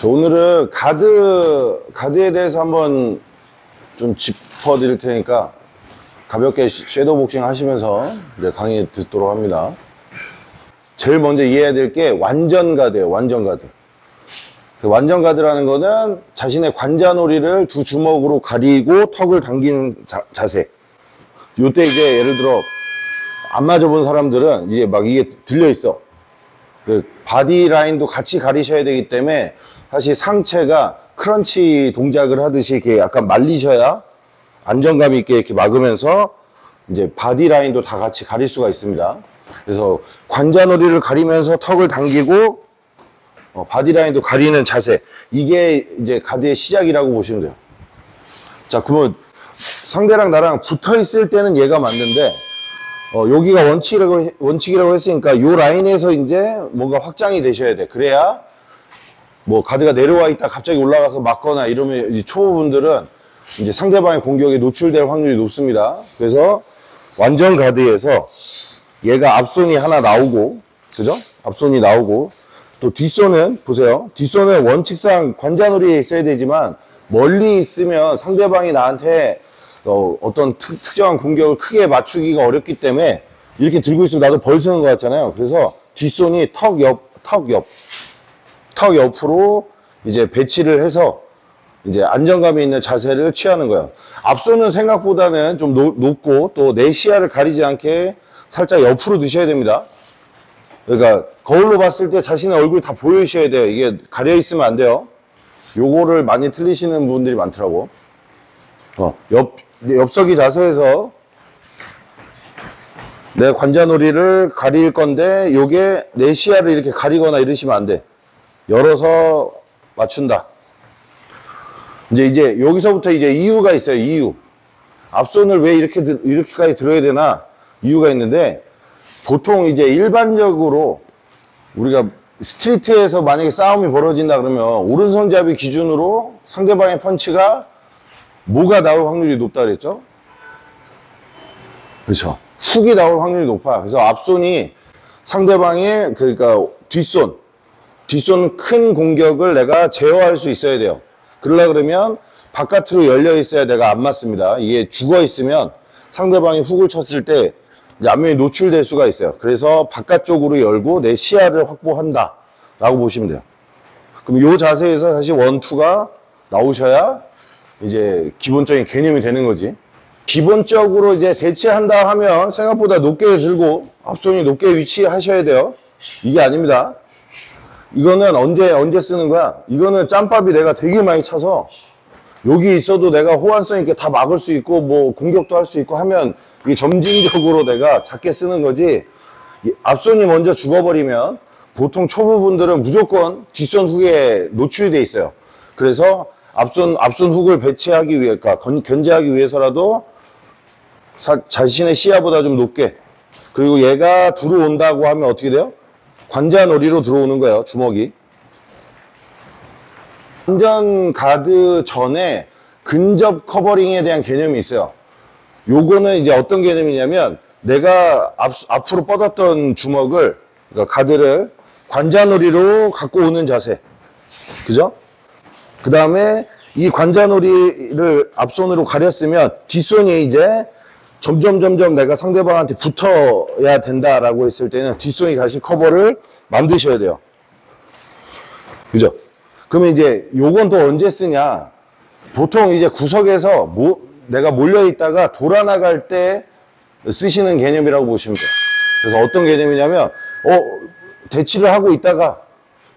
오늘은 가드에 대해서 한번 좀 짚어드릴 테니까 가볍게 섀도우 복싱 하시면서 이제 강의 듣도록 합니다. 제일 먼저 이해해야 될 게 완전 가드예요. 완전 가드. 그 완전 가드라는 거는 자신의 관자놀이를 두 주먹으로 가리고 턱을 당기는 자세. 요때 이제 예를 들어 안 맞아본 사람들은 이제 막 이게 들려 있어. 그 바디 라인도 같이 가리셔야 되기 때문에 사실 상체가 크런치 동작을 하듯이 이렇게 약간 말리셔야 안정감 있게 이렇게 막으면서 이제 바디 라인도 다 같이 가릴 수가 있습니다. 그래서 관자놀이를 가리면서 턱을 당기고 바디 라인도 가리는 자세, 이게 이제 가드의 시작이라고 보시면 돼요. 자, 그러면 상대랑 나랑 붙어 있을 때는 얘가 맞는데 여기가 원칙이라고 했으니까 요 라인에서 이제 뭔가 확장이 되셔야 돼. 그래야 뭐 가드가 내려와 있다 갑자기 올라가서 맞거나 이러면 이 초보분들은 이제 상대방의 공격에 노출될 확률이 높습니다. 그래서 완전 가드에서 얘가 앞손이 하나 나오고, 그죠? 앞손이 나오고, 또 뒷손은 보세요. 뒷손은 원칙상 관자놀이에 있어야 되지만 멀리 있으면 상대방이 나한테 어떤 특정한 공격을 크게 맞추기가 어렵기 때문에 이렇게 들고 있으면 나도 벌 서는 것 같잖아요. 그래서 뒷손이 턱 옆으로 이제 배치를 해서 이제 안정감이 있는 자세를 취하는 거예요. 앞손은 생각보다는 좀 높고 또 내 시야를 가리지 않게 살짝 옆으로 드셔야 됩니다. 그러니까 거울로 봤을 때 자신의 얼굴 다 보여주셔야 돼요. 이게 가려 있으면 안 돼요. 요거를 많이 틀리시는 분들이 많더라고. 옆서기 자세에서 내 관자놀이를 가릴 건데 요게 내 시야를 이렇게 가리거나 이러시면 안 돼. 열어서 맞춘다. 이제 여기서부터 이제 이유가 있어요. 이유. 앞손을 왜 이렇게까지 들어야 되나 이유가 있는데, 보통 이제 일반적으로 우리가 스트리트에서 만약에 싸움이 벌어진다 그러면 오른손잡이 기준으로 상대방의 펀치가 뭐가 나올 확률이 높다 그랬죠? 그렇죠. 훅이 나올 확률이 높아. 그래서 앞손이 상대방의 그러니까 뒷손 큰 공격을 내가 제어할 수 있어야 돼요. 그러려 그러면 바깥으로 열려 있어야 내가 안 맞습니다. 이게 죽어 있으면 상대방이 훅을 쳤을 때 이제 앞면이 노출될 수가 있어요. 그래서 바깥쪽으로 열고 내 시야를 확보한다 라고 보시면 돼요. 그럼 이 자세에서 사실 1, 2가 나오셔야 이제 기본적인 개념이 되는 거지. 기본적으로 이제 대치한다 하면 생각보다 높게 들고 앞손이 높게 위치하셔야 돼요. 이게 아닙니다. 이거는 언제 쓰는 거야? 이거는 짬밥이 내가 되게 많이 차서 여기 있어도 내가 호환성 있게 다 막을 수 있고 뭐 공격도 할 수 있고 하면 이게 점진적으로 내가 작게 쓰는 거지, 앞손이 먼저 죽어버리면 보통 초보분들은 무조건 뒷손 훅에 노출이 돼 있어요. 그래서 앞손 훅을 배치하기 위해, 그러니까 견제하기 위해서라도 자신의 시야보다 좀 높게, 그리고 얘가 들어온다고 하면 어떻게 돼요? 관자놀이로 들어오는 거예요. 주먹이. 완전 가드 전에 근접 커버링에 대한 개념이 있어요. 요거는 이제 어떤 개념이냐면 내가 앞으로 뻗었던 주먹을, 그러니까 가드를 관자놀이로 갖고 오는 자세. 그죠? 그 다음에 이 관자놀이를 앞손으로 가렸으면 뒷손이 이제 점점 내가 상대방한테 붙어야 된다라고 했을 때는 뒷손이 다시 커버를 만드셔야 돼요. 그죠? 그러면 이제 요건 또 언제 쓰냐? 보통 이제 구석에서 내가 몰려있다가 돌아나갈 때 쓰시는 개념이라고 보시면 돼요. 그래서 어떤 개념이냐면, 대치를 하고 있다가,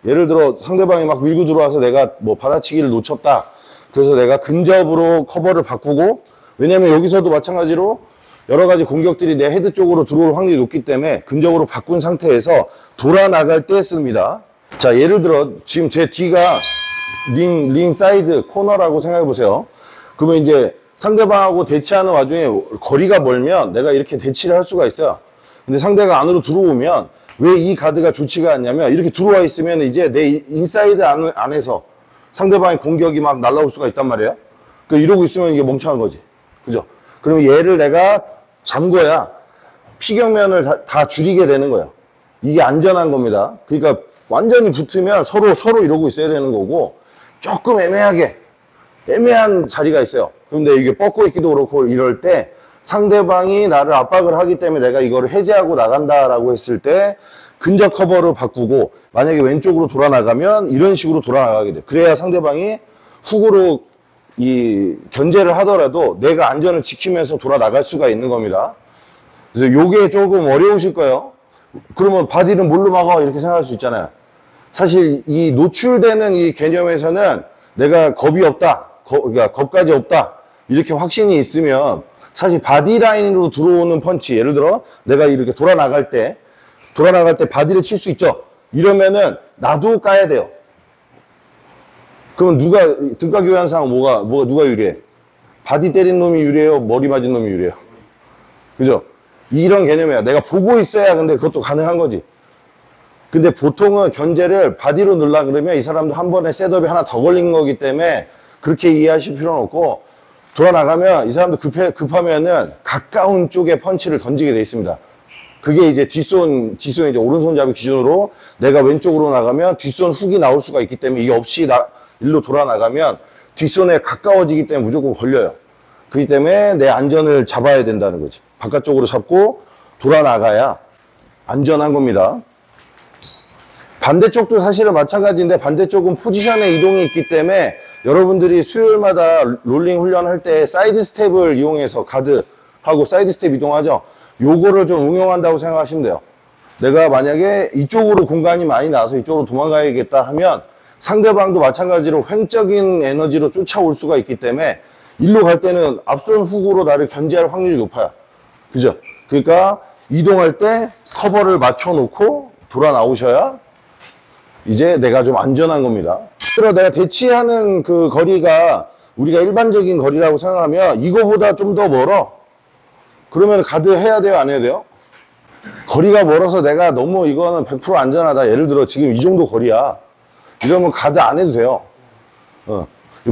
예를 들어 상대방이 막 밀고 들어와서 내가 뭐 받아치기를 놓쳤다. 그래서 내가 근접으로 커버를 바꾸고, 왜냐면 여기서도 마찬가지로 여러 가지 공격들이 내 헤드 쪽으로 들어올 확률이 높기 때문에 근접으로 바꾼 상태에서 돌아나갈 때 씁니다. 자, 예를 들어 지금 제 뒤가 링 사이드 코너라고 생각해 보세요. 그러면 이제 상대방하고 대치하는 와중에 거리가 멀면 내가 이렇게 대치를 할 수가 있어요. 근데 상대가 안으로 들어오면 왜 이 가드가 좋지가 않냐면, 이렇게 들어와 있으면 이제 내 인사이드 안에서 상대방의 공격이 막 날라올 수가 있단 말이에요. 그러니까 이러고 있으면 이게 멍청한 거지. 그죠? 그러면 얘를 내가 잠궈야 피경면을 다 줄이게 되는 거예요. 이게 안전한 겁니다. 그러니까 완전히 붙으면 서로 이러고 있어야 되는 거고, 조금 애매한 자리가 있어요. 근데 이게 뻗고 있기도 그렇고 이럴 때 상대방이 나를 압박을 하기 때문에 내가 이거를 해제하고 나간다라고 했을 때 근접 커버를 바꾸고, 만약에 왼쪽으로 돌아 나가면 이런 식으로 돌아 나가게 돼. 그래야 상대방이 훅으로 이 견제를 하더라도 내가 안전을 지키면서 돌아 나갈 수가 있는 겁니다. 그래서 요게 조금 어려우실 거예요. 그러면 바디는 뭘로 막아? 이렇게 생각할 수 있잖아요. 사실 이 노출되는 이 개념에서는 내가 겁이 없다, 그러니까 겁까지 없다, 이렇게 확신이 있으면 사실 바디 라인으로 들어오는 펀치, 예를 들어 내가 이렇게 돌아 나갈 때 바디를 칠 수 있죠. 이러면은 나도 까야 돼요. 그럼 누가 등가 교환상 누가 유리해? 바디 때린 놈이 유리해요? 머리 맞은 놈이 유리해요? 그죠? 이런 개념이야. 내가 보고 있어야 근데 그것도 가능한 거지. 근데 보통은 견제를 바디로 넣으려 그러면 이 사람도 한 번에 셋업이 하나 더 걸린 거기 때문에 그렇게 이해하실 필요는 없고, 돌아 나가면 이 사람도 급하면은 가까운 쪽에 펀치를 던지게 돼 있습니다. 그게 이제 뒷손 이제 오른손잡이 기준으로 내가 왼쪽으로 나가면 뒷손 훅이 나올 수가 있기 때문에 이게 없이 일로 돌아 나가면 뒷손에 가까워지기 때문에 무조건 걸려요. 그렇기 때문에 내 안전을 잡아야 된다는 거지. 바깥쪽으로 잡고 돌아 나가야 안전한 겁니다. 반대쪽도 사실은 마찬가지인데, 반대쪽은 포지션의 이동이 있기 때문에 여러분들이 수요일마다 롤링 훈련할 때 사이드 스텝을 이용해서 가드하고 사이드 스텝 이동하죠. 요거를 좀 응용한다고 생각하시면 돼요. 내가 만약에 이쪽으로 공간이 많이 나서 이쪽으로 도망가야겠다 하면 상대방도 마찬가지로 횡적인 에너지로 쫓아올 수가 있기 때문에 일로 갈 때는 앞선 훅으로 나를 견제할 확률이 높아요. 그죠? 그러니까 이동할 때 커버를 맞춰 놓고 돌아 나오셔야 이제 내가 좀 안전한 겁니다. 그래서 내가 대치하는 그 거리가 우리가 일반적인 거리라고 생각하면 이거보다 좀 더 멀어. 그러면 가드 해야 돼요? 안 해야 돼요? 거리가 멀어서 내가 너무 이거는 100% 안전하다. 예를 들어 지금 이 정도 거리야. 이러면 가드 안 해도 돼요.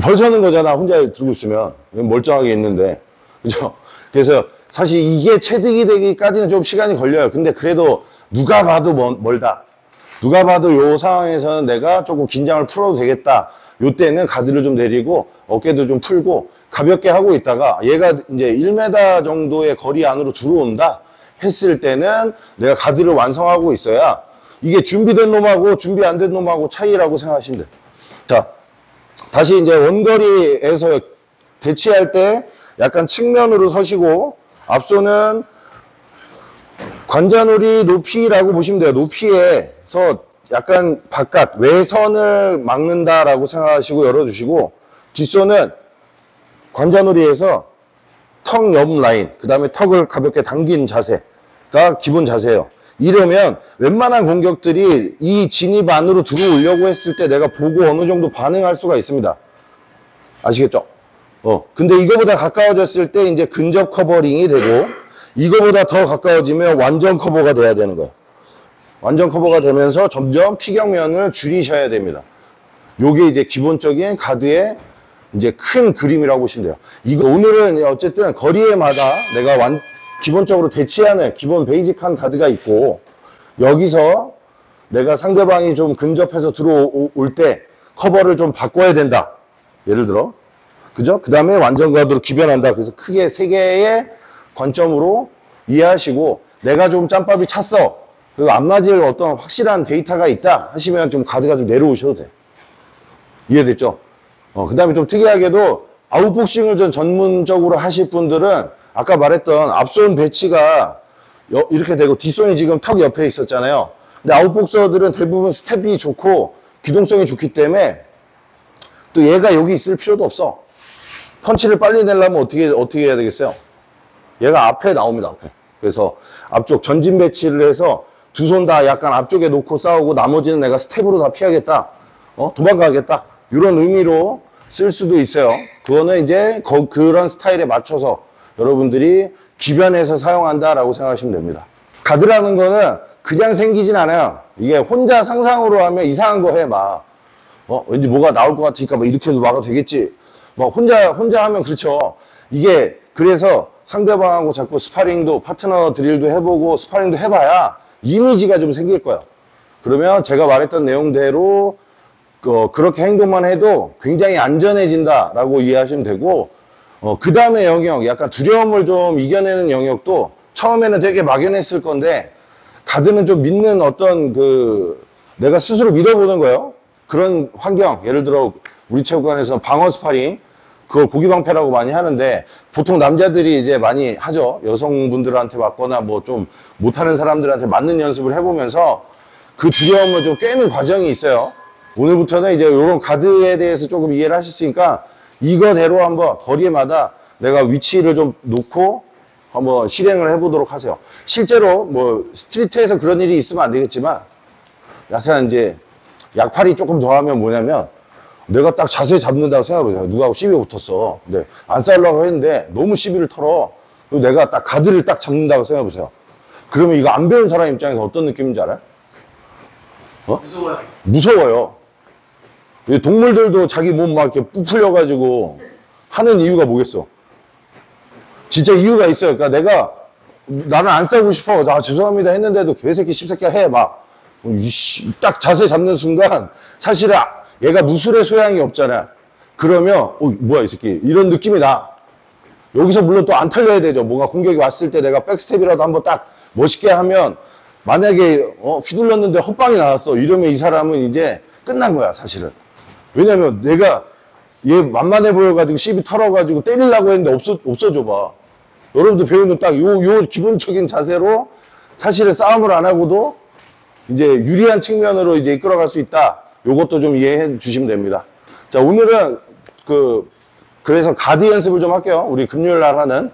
벌서는 거잖아. 혼자 들고 있으면. 멀쩡하게 있는데. 그죠? 그래서 사실 이게 체득이 되기까지는 좀 시간이 걸려요. 근데 그래도 누가 봐도 멀다. 누가 봐도 요 상황에서는 내가 조금 긴장을 풀어도 되겠다. 요 때는 가드를 좀 내리고 어깨도 좀 풀고 가볍게 하고 있다가 얘가 이제 1m 정도의 거리 안으로 들어온다 했을 때는 내가 가드를 완성하고 있어야, 이게 준비된 놈하고 준비 안 된 놈하고 차이라고 생각하시면 돼요. 자, 다시 이제 원거리에서 대치할 때 약간 측면으로 서시고, 앞손은 관자놀이 높이라고 보시면 돼요. 높이에서 약간 바깥 외선을 막는다라고 생각하시고 열어주시고, 뒷손은 관자놀이에서 턱 옆 라인, 그 다음에 턱을 가볍게 당긴 자세가 기본 자세예요. 이러면 웬만한 공격들이 이 진입 안으로 들어오려고 했을 때 내가 보고 어느 정도 반응할 수가 있습니다. 아시겠죠? 근데 이거보다 가까워졌을 때 이제 근접 커버링이 되고, 이거보다 더 가까워지면 완전 커버가 돼야 되는 거예요. 완전 커버가 되면서 점점 피격면을 줄이셔야 됩니다. 요게 이제 기본적인 가드의 이제 큰 그림이라고 보시면 돼요. 이거 오늘은 어쨌든 거리에마다 내가 기본적으로 대치하는 기본 베이직한 가드가 있고, 여기서 내가 상대방이 좀 근접해서 들어올 때 커버를 좀 바꿔야 된다. 예를 들어. 그죠? 그 다음에 완전 가드로 기변한다. 그래서 크게 세 개의 관점으로 이해하시고, 내가 좀 짬밥이 찼어. 그리고 안 맞을 어떤 확실한 데이터가 있다 하시면 좀 가드가 좀 내려오셔도 돼. 이해됐죠? 그 다음에 좀 특이하게도 아웃복싱을 좀 전문적으로 하실 분들은 아까 말했던 앞손 배치가 이렇게 되고 뒷손이 지금 턱 옆에 있었잖아요. 근데 아웃복서들은 대부분 스텝이 좋고 기동성이 좋기 때문에 또 얘가 여기 있을 필요도 없어. 펀치를 빨리 내려면 어떻게 해야 되겠어요? 얘가 앞에 나옵니다, 앞에. 그래서 앞쪽 전진 배치를 해서 두 손 다 약간 앞쪽에 놓고 싸우고 나머지는 내가 스텝으로 다 피하겠다. 도망가겠다. 이런 의미로 쓸 수도 있어요. 그거는 이제 그런 스타일에 맞춰서 여러분들이 기변해서 사용한다라고 생각하시면 됩니다. 가드라는 거는 그냥 생기진 않아요. 이게 혼자 상상으로 하면 이상한 거 해, 막. 왠지 뭐가 나올 것 같으니까 뭐 이렇게 해도 막아도 되겠지. 막 혼자 하면 그렇죠. 이게 그래서 상대방하고 자꾸 스파링도, 파트너 드릴도 해보고 스파링도 해봐야 이미지가 좀 생길 거예요. 그러면 제가 말했던 내용대로 그렇게 행동만 해도 굉장히 안전해진다라고 이해하시면 되고, 그 다음에 영역, 약간 두려움을 좀 이겨내는 영역도 처음에는 되게 막연했을 건데, 가드는 좀 믿는 어떤 내가 스스로 믿어보는 거예요. 그런 환경, 예를 들어 우리 체육관에서 방어 스파링, 그걸 고기방패라고 많이 하는데, 보통 남자들이 이제 많이 하죠. 여성분들한테 맞거나 뭐 좀 못하는 사람들한테 맞는 연습을 해보면서 그 두려움을 좀 깨는 과정이 있어요. 오늘부터는 이제 이런 가드에 대해서 조금 이해를 하셨으니까 이거대로 한번 거리마다 내가 위치를 좀 놓고 한번 실행을 해보도록 하세요. 실제로 뭐 스트리트에서 그런 일이 있으면 안 되겠지만 약간 이제 약팔이 조금 더 하면 뭐냐면 내가 딱 자세 잡는다고 생각해보세요. 누구하고 시비 붙었어. 근데 안 싸우려고 했는데 너무 시비를 털어. 그리고 내가 딱 가드를 딱 잡는다고 생각해보세요. 그러면 이거 안 배운 사람 입장에서 어떤 느낌인지 알아요? 무서워요. 무서워요. 동물들도 자기 몸 막 이렇게 부풀려가지고 하는 이유가 뭐겠어? 진짜 이유가 있어요. 그러니까 나는 안 싸우고 싶어. 나 죄송합니다 했는데도 개새끼 씹새끼 해. 막. 딱 자세 잡는 순간 사실은 얘가 무술의 소양이 없잖아. 그러면, 뭐야 이 새끼. 이런 느낌이 나. 여기서 물론 또 안 털려야 되죠. 뭔가 공격이 왔을 때 내가 백스텝이라도 한번 딱 멋있게 하면 만약에 휘둘렀는데 헛방이 나왔어. 이러면 이 사람은 이제 끝난 거야 사실은. 왜냐면 내가 얘 만만해 보여가지고 시비 털어가지고 때리려고 했는데 없어져 봐. 여러분도 배우는 딱 요 기본적인 자세로 사실은 싸움을 안 하고도 이제 유리한 측면으로 이제 이끌어갈 수 있다. 요것도 좀 이해해 주시면 됩니다. 자, 오늘은 그래서 가드 연습을 좀 할게요. 우리 금요일 날 하는.